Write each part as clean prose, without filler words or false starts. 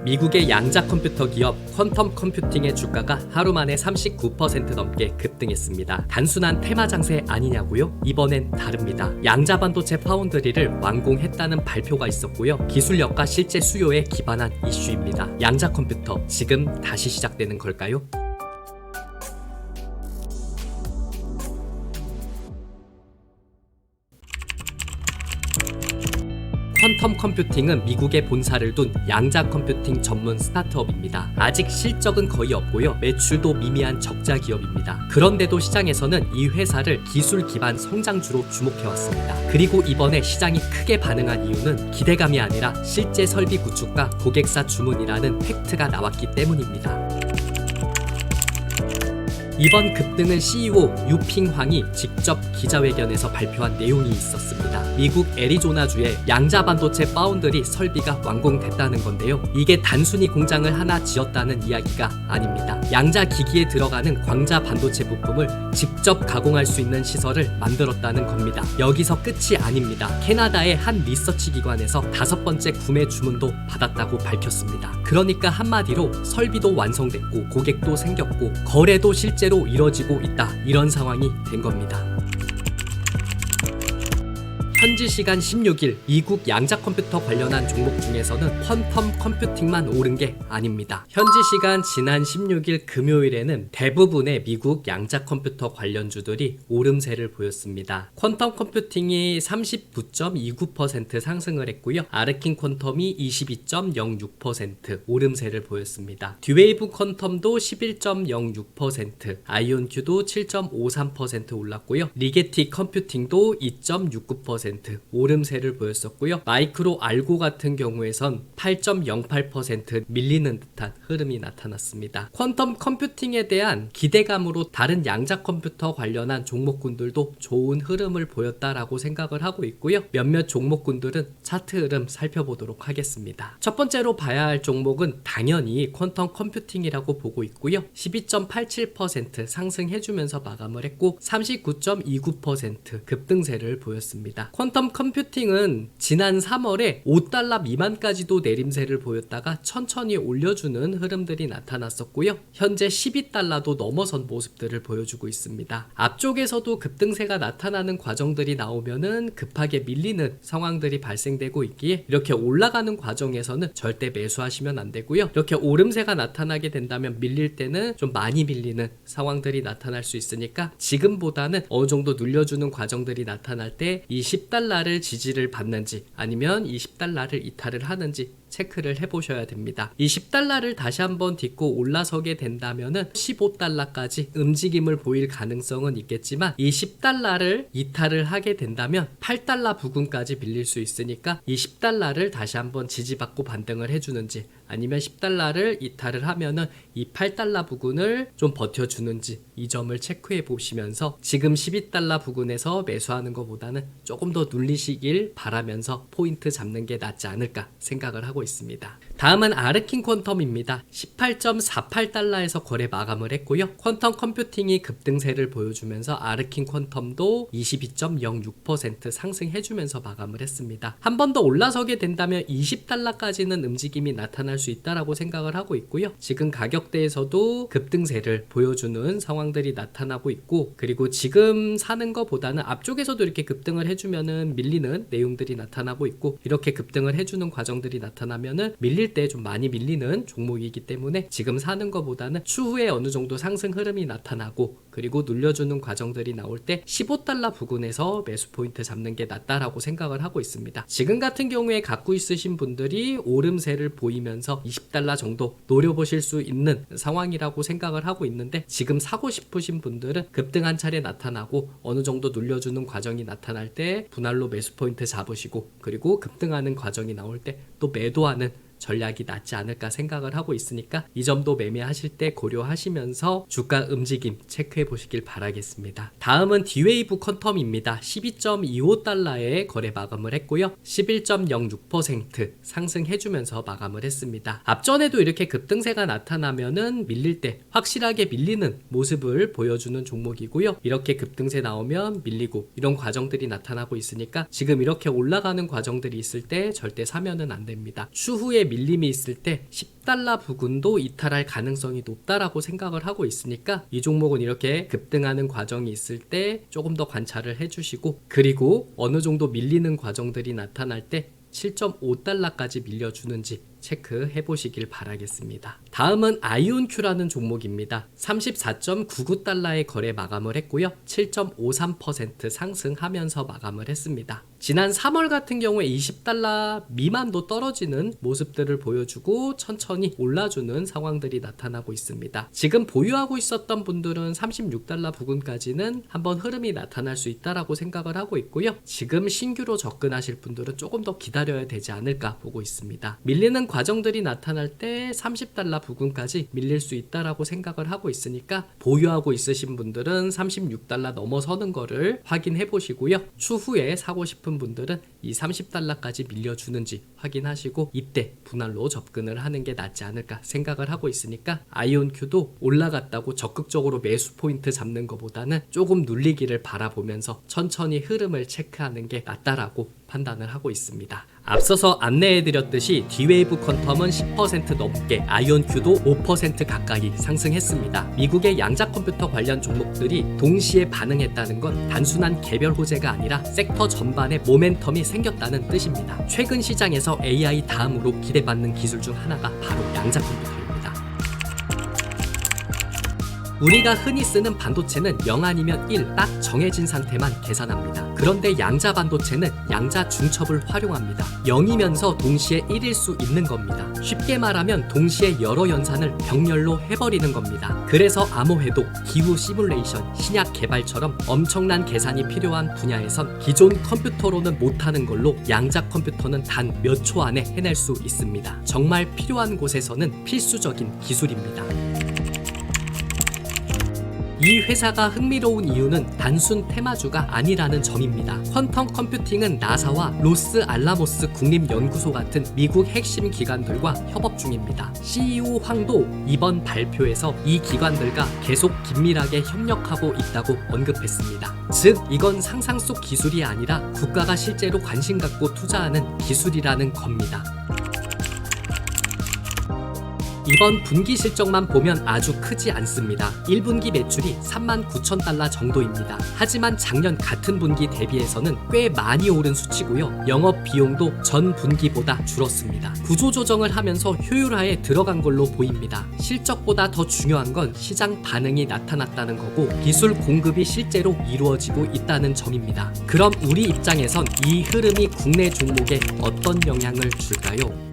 미국의 양자 컴퓨터 기업 퀀텀 컴퓨팅의 주가가 하루 만에 39% 넘게 급등했습니다. 단순한 테마 장세 아니냐고요? 이번엔 다릅니다. 양자 반도체 파운드리를 완공했다는 발표가 있었고요. 기술력과 실제 수요에 기반한 이슈입니다. 양자 컴퓨터 지금 다시 시작되는 걸까요? 퀀텀 컴퓨팅은 미국에 본사를 둔 양자 컴퓨팅 전문 스타트업입니다. 아직 실적은 거의 없고요. 매출도 미미한 적자 기업입니다. 그런데도 시장에서는 이 회사를 기술 기반 성장주로 주목해왔습니다. 그리고 이번에 시장이 크게 반응한 이유는 기대감이 아니라 실제 설비 구축과 고객사 주문이라는 팩트가 나왔기 때문입니다. 이번 급등은 CEO 유핑 황이 직접 기자회견에서 발표한 내용이 있었습니다. 미국 애리조나주의 양자 반도체 파운드리 설비가 완공됐다는 건데요. 이게 단순히 공장을 하나 지었다는 이야기가 아닙니다. 양자 기기에 들어가는 광자 반도체 부품을 직접 가공할 수 있는 시설을 만들었다는 겁니다. 여기서 끝이 아닙니다. 캐나다의 한 리서치 기관에서 5번째 구매 주문도 받았다고 밝혔습니다. 그러니까 한마디로 설비도 완성됐고 고객도 생겼고 거래도 실제로 이뤄지고 있다, 이런 상황이 된 겁니다. 현지 시간 16일 미국 양자 컴퓨터 관련한 종목 중에서는 퀀텀 컴퓨팅만 오른 게 아닙니다. 현지 시간 지난 16일 금요일에는 대부분의 미국 양자 컴퓨터 관련주들이 오름세를 보였습니다. 퀀텀 컴퓨팅이 39.29% 상승을 했고요. 아르킨 퀀텀이 22.06% 오름세를 보였습니다. 듀웨이브 퀀텀도 11.06%, 아이온큐도 7.53% 올랐고요. 리게티 컴퓨팅도 2.69% 오름세를 보였었고요. 마이크로 알고 같은 경우에선 8.08% 밀리는 듯한 흐름이 나타났습니다. 퀀텀 컴퓨팅에 대한 기대감으로 다른 양자 컴퓨터 관련한 종목군들도 좋은 흐름을 보였다라고 생각을 하고 있고요. 몇몇 종목군들은 차트 흐름 살펴보도록 하겠습니다. 첫 번째로 봐야 할 종목은 당연히 퀀텀 컴퓨팅이라고 보고 있고요. 12.87% 상승해주면서 마감을 했고 39.29% 급등세를 보였습니다. 퀀텀 컴퓨팅은 지난 3월에 $5 미만까지도 내림세를 보였다가 천천히 올려주는 흐름들이 나타났었고요. 현재 $12도 넘어선 모습들을 보여주고 있습니다. 앞쪽에서도 급등세가 나타나는 과정들이 나오면은 급하게 밀리는 상황들이 발생되고 있기에 이렇게 올라가는 과정에서는 절대 매수하시면 안 되고요. 이렇게 오름세가 나타나게 된다면 밀릴 때는 좀 많이 밀리는 상황들이 나타날 수 있으니까 지금보다는 어느 정도 눌려주는 과정들이 나타날 때 이 $10를 지지를 받는지 아니면 이 $10를 이탈을 하는지 체크를 해보셔야 됩니다. 이 $10를 다시 한번 딛고 올라서게 된다면은 $15까지 움직임을 보일 가능성은 있겠지만 이 $10를 이탈을 하게 된다면 $8 부근까지 밀릴 수 있으니까 이 $10를 다시 한번 지지받고 반등을 해주는지 아니면 $10를 이탈을 하면은 이 $8 부근을 좀 버텨주는지 이 점을 체크해 보시면서 지금 $12 부근에서 매수하는 것보다는 조금 더 눌리시길 바라면서 포인트 잡는 게 낫지 않을까 생각을 하고 있습니다. 다음은 아르킨 퀀텀입니다. 18.48달러에서 거래 마감을 했고요. 퀀텀 컴퓨팅이 급등세를 보여주면서 아르킨 퀀텀도 22.06% 상승해주면서 마감을 했습니다. 한 번 더 올라서게 된다면 $20까지는 움직임이 나타날 수 있다라고 생각을 하고 있고요. 지금 가격대에서도 급등세를 보여주는 상황들이 나타나고 있고, 그리고 지금 사는 것보다는 앞쪽에서도 이렇게 급등을 해주면은 밀리는 내용들이 나타나고 있고, 이렇게 급등을 해주는 과정들이 나타나면은 밀릴 때 좀 많이 밀리는 종목이기 때문에 지금 사는 것보다는 추후에 어느 정도 상승 흐름이 나타나고 그리고 눌려주는 과정들이 나올 때 $15 부근에서 매수 포인트 잡는 게 낫다라고 생각을 하고 있습니다. 지금 같은 경우에 갖고 있으신 분들이 오름세를 보이면서 $20 정도 노려보실 수 있는 상황이라고 생각을 하고 있는데, 지금 사고 싶으신 분들은 급등 한 차례 나타나고 어느 정도 눌려주는 과정이 나타날 때 분할로 매수 포인트 잡으시고, 그리고 급등하는 과정이 나올 때 또 매도하는 전략이 낫지 않을까 생각을 하고 있으니까 이 점도 매매하실 때 고려하시면서 주가 움직임 체크해 보시길 바라겠습니다. 다음은 디웨이브 퀀텀입니다. 12.25달러에 거래 마감을 했고요. 11.06% 상승해주면서 마감을 했습니다. 앞전에도 이렇게 급등세가 나타나면은 밀릴 때 확실하게 밀리는 모습을 보여주는 종목이고요. 이렇게 급등세 나오면 밀리고 이런 과정들이 나타나고 있으니까 지금 이렇게 올라가는 과정들이 있을 때 절대 사면은 안 됩니다. 추후에 밀림이 있을 때 10달러 부근도 이탈할 가능성이 높다라고 생각을 하고 있으니까 이 종목은 이렇게 급등하는 과정이 있을 때 조금 더 관찰을 해주시고, 그리고 어느 정도 밀리는 과정들이 나타날 때 7.5달러까지 밀려주는지 체크해 보시길 바라겠습니다. 다음은 아이온큐라는 종목입니다. 34.99달러의 거래 마감을 했고요. 7.53% 상승하면서 마감을 했습니다. 지난 3월 같은 경우에 20달러 미만도 떨어지는 모습들을 보여주고 천천히 올라주는 상황들이 나타나고 있습니다. 지금 보유하고 있었던 분들은 36달러 부근까지는 한번 흐름이 나타날 수 있다라고 생각을 하고 있고요. 지금 신규로 접근하실 분들은 조금 더 기다려야 되지 않을까 보고 있습니다. 밀리는 과정들이 나타날 때 30달러 부근까지 밀릴 수 있다라고 생각을 하고 있으니까 보유하고 있으신 분들은 36달러 넘어서는 거를 확인해 보시고요. 추후에 사고 싶은 분들은 이 30달러까지 밀려주는지 확인하시고 이때 분할로 접근을 하는 게 낫지 않을까 생각을 하고 있으니까 아이온큐도 올라갔다고 적극적으로 매수 포인트 잡는 것보다는 조금 눌리기를 바라보면서 천천히 흐름을 체크하는 게 낫다라고 판단을 하고 있습니다. 앞서서 안내해드렸듯이 D웨이브 퀀텀은 10% 넘게, 아이온큐도 5% 가까이 상승했습니다. 미국의 양자 컴퓨터 관련 종목들이 동시에 반응했다는 건 단순한 개별 호재가 아니라 섹터 전반에 모멘텀이 생겼다는 뜻입니다. 최근 시장에서 AI 다음으로 기대받는 기술 중 하나가 바로 양자 컴퓨터입니다. 우리가 흔히 쓰는 반도체는 0 아니면 1, 딱 정해진 상태만 계산합니다. 그런데 양자 반도체는 양자 중첩을 활용합니다. 0이면서 동시에 1일 수 있는 겁니다. 쉽게 말하면 동시에 여러 연산을 병렬로 해버리는 겁니다. 그래서 암호해독, 기후 시뮬레이션, 신약 개발처럼 엄청난 계산이 필요한 분야에선 기존 컴퓨터로는 못하는 걸로 양자 컴퓨터는 단 몇 초 안에 해낼 수 있습니다. 정말 필요한 곳에서는 필수적인 기술입니다. 이 회사가 흥미로운 이유는 단순 테마주가 아니라는 점입니다. 퀀텀 컴퓨팅은 나사와 로스 알라모스 국립연구소 같은 미국 핵심 기관들과 협업 중입니다. CEO 황도 이번 발표에서 이 기관들과 계속 긴밀하게 협력하고 있다고 언급했습니다. 즉, 이건 상상 속 기술이 아니라 국가가 실제로 관심 갖고 투자하는 기술이라는 겁니다. 이번 분기 실적만 보면 아주 크지 않습니다. 1분기 매출이 39,000달러 정도입니다. 하지만 작년 같은 분기 대비해서는 꽤 많이 오른 수치고요. 영업 비용도 전 분기보다 줄었습니다. 구조조정을 하면서 효율화에 들어간 걸로 보입니다. 실적보다 더 중요한 건 시장 반응이 나타났다는 거고 기술 공급이 실제로 이루어지고 있다는 점입니다. 그럼 우리 입장에선 이 흐름이 국내 종목에 어떤 영향을 줄까요?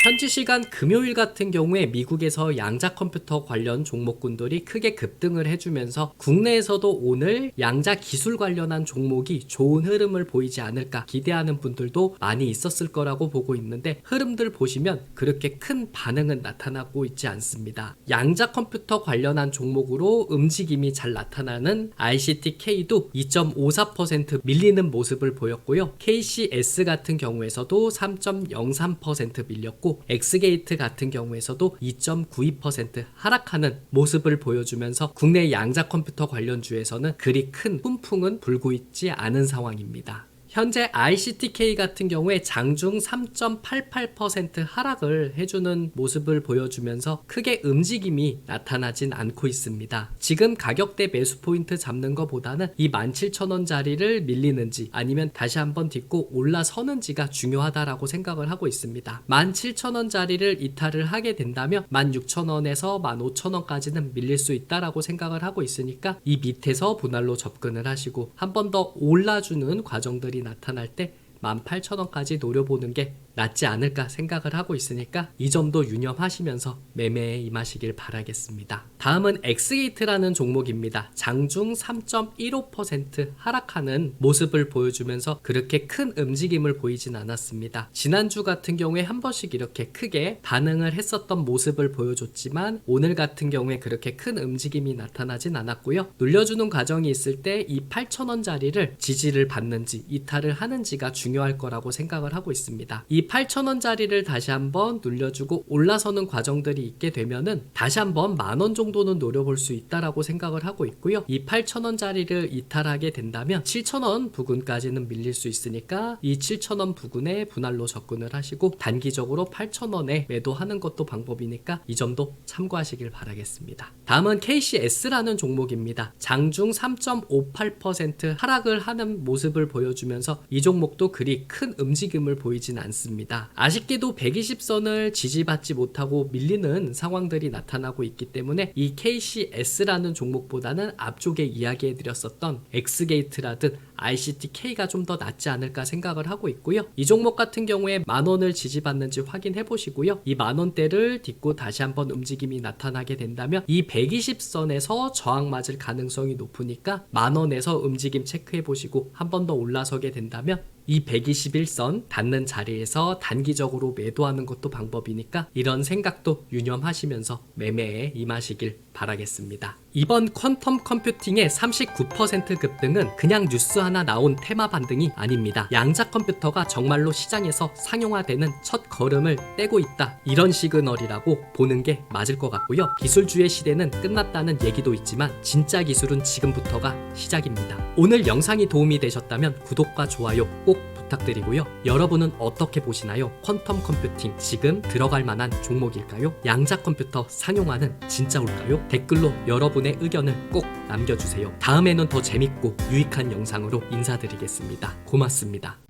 현지 시간 금요일 같은 경우에 미국에서 양자 컴퓨터 관련 종목군들이 크게 급등을 해주면서 국내에서도 오늘 양자 기술 관련한 종목이 좋은 흐름을 보이지 않을까 기대하는 분들도 많이 있었을 거라고 보고 있는데 흐름들 보시면 그렇게 큰 반응은 나타나고 있지 않습니다. 양자 컴퓨터 관련한 종목으로 움직임이 잘 나타나는 ICTK도 2.54% 밀리는 모습을 보였고요. KCS 같은 경우에서도 3.03% 밀렸고 엑스게이트 같은 경우에서도 2.92% 하락하는 모습을 보여주면서 국내 양자 컴퓨터 관련주에서는 그리 큰 훈풍은 불고 있지 않은 상황입니다. 현재 ICTK 같은 경우에 장중 3.88% 하락을 해주는 모습을 보여주면서 크게 움직임이 나타나진 않고 있습니다. 지금 가격대 매수 포인트 잡는 것보다는 이 17,000원 자리를 밀리는지 아니면 다시 한번 딛고 올라서는지가 중요하다라고 생각을 하고 있습니다. 17,000원 자리를 이탈을 하게 된다면 16,000원에서 15,000원까지는 밀릴 수 있다라고 생각을 하고 있으니까 이 밑에서 분할로 접근을 하시고 한 번 더 올라주는 과정들이 나타날 때 18,000원까지 노려보는 게 낫지 않을까 생각을 하고 있으니까 이 점도 유념하시면서 매매에 임하시길 바라겠습니다. 다음은 엑스게이트라는 종목입니다. 장중 3.15% 하락하는 모습을 보여주면서 그렇게 큰 움직임을 보이진 않았습니다. 지난주 같은 경우에 한 번씩 이렇게 크게 반응을 했었던 모습을 보여줬지만 오늘 같은 경우에 그렇게 큰 움직임이 나타나진 않았고요. 눌려주는 과정이 있을 때 이 8,000원 자리를 지지를 받는지 이탈을 하는지가 중요할 거라고 생각을 하고 있습니다. 이 이 8,000원짜리를 다시 한번 눌려주고 올라서는 과정들이 있게 되면은 다시 한번 10,000원 정도는 노려볼 수 있다라고 생각을 하고 있고요. 이 8,000원짜리를 이탈하게 된다면 7,000원 부근까지는 밀릴 수 있으니까 이 7,000원 부근에 분할로 접근을 하시고 단기적으로 8,000원에 매도하는 것도 방법이니까 이 점도 참고하시길 바라겠습니다. 다음은 KCS라는 종목입니다. 장중 3.58% 하락을 하는 모습을 보여주면서 이 종목도 그리 큰 움직임을 보이진 않습니다. 아쉽게도 120선을 지지받지 못하고 밀리는 상황들이 나타나고 있기 때문에 이 KCS라는 종목보다는 앞쪽에 이야기해드렸었던 X게이트라든 ICTK가 좀 더 낫지 않을까 생각을 하고 있고요. 이 종목 같은 경우에 10,000원을 지지받는지 확인해 보시고요. 이 10,000원대를 딛고 다시 한번 움직임이 나타나게 된다면 이 120선에서 저항 맞을 가능성이 높으니까 10,000원에서 움직임 체크해 보시고 한 번 더 올라서게 된다면 이 121선 닿는 자리에서 단기적으로 매도하는 것도 방법이니까 이런 생각도 유념하시면서 매매에 임하시길 바라겠습니다. 이번 퀀텀 컴퓨팅의 39% 급등은 그냥 뉴스 하나 나온 테마 반등이 아닙니다. 양자 컴퓨터가 정말로 시장에서 상용화되는 첫 걸음을 떼고 있다. 이런 시그널이라고 보는 게 맞을 것 같고요. 기술주의 시대는 끝났다는 얘기도 있지만 진짜 기술은 지금부터가 시작입니다. 오늘 영상이 도움이 되셨다면 구독과 좋아요 꼭 부탁드리고요. 여러분은 어떻게 보시나요? 퀀텀 컴퓨팅 지금 들어갈 만한 종목일까요? 양자 컴퓨터 상용화는 진짜 올까요? 댓글로 여러분의 의견을 꼭 남겨주세요. 다음에는 더 재밌고 유익한 영상으로 인사드리겠습니다. 고맙습니다.